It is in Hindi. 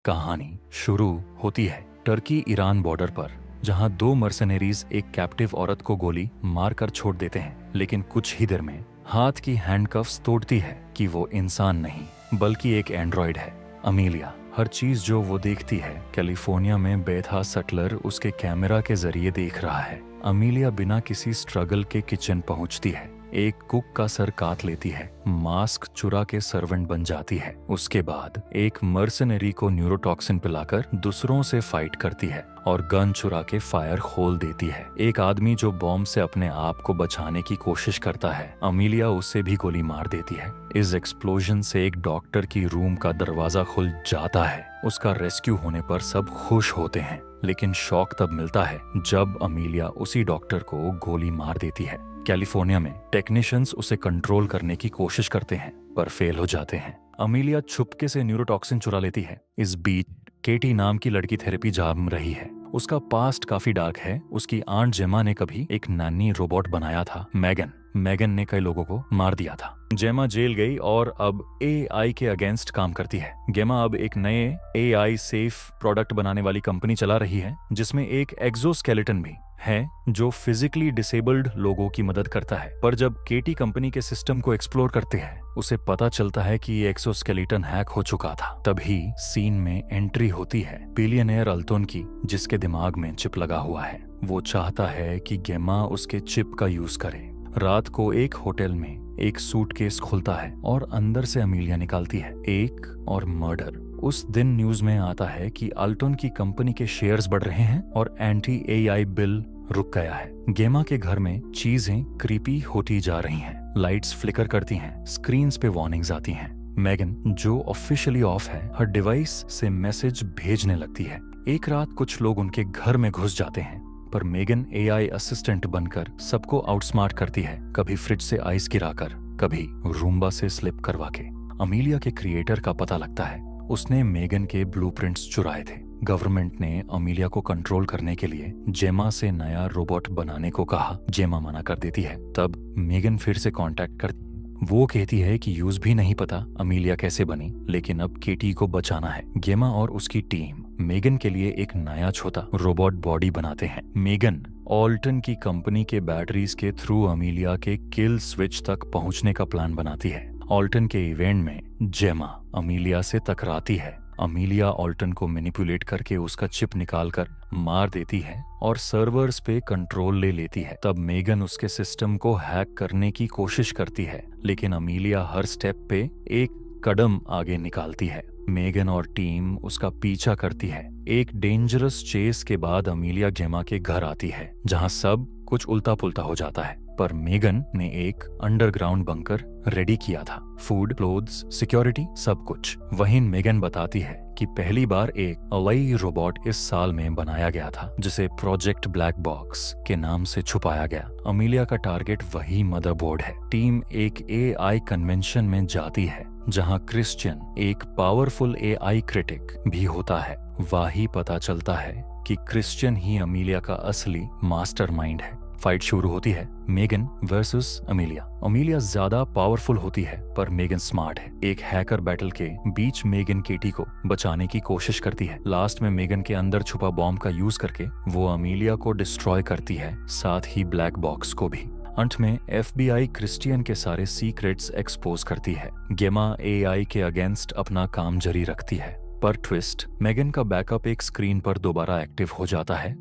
कहानी शुरू होती है टर्की ईरान बॉर्डर पर, जहां दो मर्सनरीज एक कैप्टिव औरत को गोली मारकर छोड़ देते हैं, लेकिन कुछ ही देर में हाथ की हैंडकफ्स तोड़ती है कि वो इंसान नहीं बल्कि एक एंड्रॉइड है, अमीलिया। हर चीज जो वो देखती है कैलिफोर्निया में बेथा सटलर उसके कैमरा के जरिए देख रहा है। अमीलिया बिना किसी स्ट्रगल के किचन पहुंचती है, एक कुक का सर काट लेती है, मास्क चुरा के सर्वेंट बन जाती है। उसके बाद एक मर्सनरी को न्यूरोटॉक्सिन पिलाकर दूसरों से फाइट करती है और गन चुरा के फायर खोल देती है। एक आदमी जो बॉम्ब से अपने आप को बचाने की कोशिश करता है, अमीलिया उसे भी गोली मार देती है। इस एक्सप्लोजन से एक डॉक्टर की रूम का दरवाजा खुल जाता है। उसका रेस्क्यू होने पर सब खुश होते हैं, लेकिन शॉक तब मिलता है जब अमीलिया उसी डॉक्टर को गोली मार देती है। कैलिफोर्निया में टेक्नीशियंस उसे कंट्रोल करने की कोशिश करते हैं पर फेल हो जाते हैं। अमीलिया छुपके से न्यूरोटॉक्सिन चुरा लेती है। इस बीच केटी नाम की लड़की थेरेपी जाम रही है। उसका पास्ट काफी डार्क है। उसकी आंट जेमा ने कभी एक नानी रोबोट बनाया था, मैगन ने कई लोगों को मार दिया था। जेमा जेल गई और अब एआई के अगेंस्ट काम करती है। गेमा अब एक नए एआई सेफ प्रोडक्ट बनाने वाली कंपनी चला रही है, जिसमें एक एक्सोस्केलेटन भी है जो फिजिकली डिसेबल्ड लोगों की मदद करता है। पर जब केटी कंपनी के सिस्टम को एक्सप्लोर करते हैं, उसे पता चलता है कि ये एक्सोस्केलेटन हैक हो चुका था। तभी सीन में एंट्री होती है बिलियनेयर अल्टोन की, जिसके दिमाग में चिप लगा हुआ है। वो चाहता है कि गेमा उसके चिप का यूज करे। रात को एक होटल में एक सूटकेस खुलता है और अंदर से अमीलिया निकालती है, एक और मर्डर। उस दिन न्यूज में आता है कि अल्टोन की कंपनी के शेयर्स बढ़ रहे हैं और एंटी एआई बिल रुक गया है। गेमा के घर में चीजें क्रीपी होती जा रही हैं, लाइट्स फ्लिकर करती हैं, स्क्रीन्स पे वार्निंग्स आती हैं। मैगन, जो ऑफिशियली ऑफ है, हर डिवाइस से मैसेज भेजने लगती है। एक रात कुछ लोग उनके घर में घुस जाते हैं, पर मेगन एआई असिस्टेंट बनकर सबको आउटस्मार्ट करती है, कभी फ्रिज से आइस गिराकर, कभी रूम्बा से स्लिप करवा के। अमीलिया के क्रिएटर का पता लगता है, उसने मेगन के ब्लूप्रिंट्स चुराए थे। गवर्नमेंट ने अमीलिया को कंट्रोल करने के लिए जेमा से नया रोबोट बनाने को कहा। जेमा मना कर देती है। तब मेगन फिर से कांटेक्ट करती है। वो कहती है कि यूज भी नहीं पता अमीलिया कैसे बनी, लेकिन अब केटी को बचाना है। गेमा और उसकी टीम मेगन के लिए एक नया छोटा रोबोट बॉडी बनाते हैं। मेगन ऑल्टन की कंपनी के बैटरीज के थ्रू अमीलिया के किल स्विच तक पहुंचने का प्लान बनाती है। ऑल्टन के इवेंट में जेमा अमीलिया से टकराती है। अमीलिया ऑल्टन को मैनिपुलेट करके उसका चिप निकालकर मार देती है और सर्वर्स पे कंट्रोल ले लेती है। तब मेगन उसके सिस्टम को हैक करने की कोशिश करती है, लेकिन अमीलिया हर स्टेप पे एक कदम आगे निकालती है। मेगन और टीम उसका पीछा करती है। एक डेंजरस चेस के बाद अमीलिया जेमा के घर आती है, जहां सब कुछ उल्टा पुल्टा हो जाता है। पर मेगन ने एक अंडरग्राउंड बंकर रेडी किया था, फूड, क्लोथ्स, सिक्योरिटी, सब कुछ। वहीं मेगन बताती है कि पहली बार एक अलाई रोबोट इस साल में बनाया गया था, जिसे प्रोजेक्ट ब्लैक बॉक्स के नाम से छुपाया गया। अमीलिया का टारगेट वही मदरबोर्ड है। टीम एक एआई कन्वेंशन में जाती है, जहां क्रिश्चियन, एक पावरफुल एआई क्रिटिक भी होता है। वही पता चलता है कि क्रिश्चियन ही अमीलिया का असली मास्टरमाइंड है। फाइट शुरू होती है, मेगन वर्सेस अमीलिया। अमीलिया ज्यादा पावरफुल होती है, पर मेगन स्मार्ट है। एक हैकर बैटल के बीच मेगन केटी को बचाने की कोशिश करती है। लास्ट में मेगन के अंदर छुपा बॉम्ब का यूज करके वो अमीलिया को डिस्ट्रॉय करती है, साथ ही ब्लैक बॉक्स को भी। अंत में एफबीआई क्रिश्चियन के सारे सीक्रेट्स एक्सपोज करती है। गेमा एआई के अगेंस्ट अपना काम जारी रखती है, पर ट्विस्ट, मेगन का बैकअप एक स्क्रीन पर दोबारा एक्टिव हो जाता है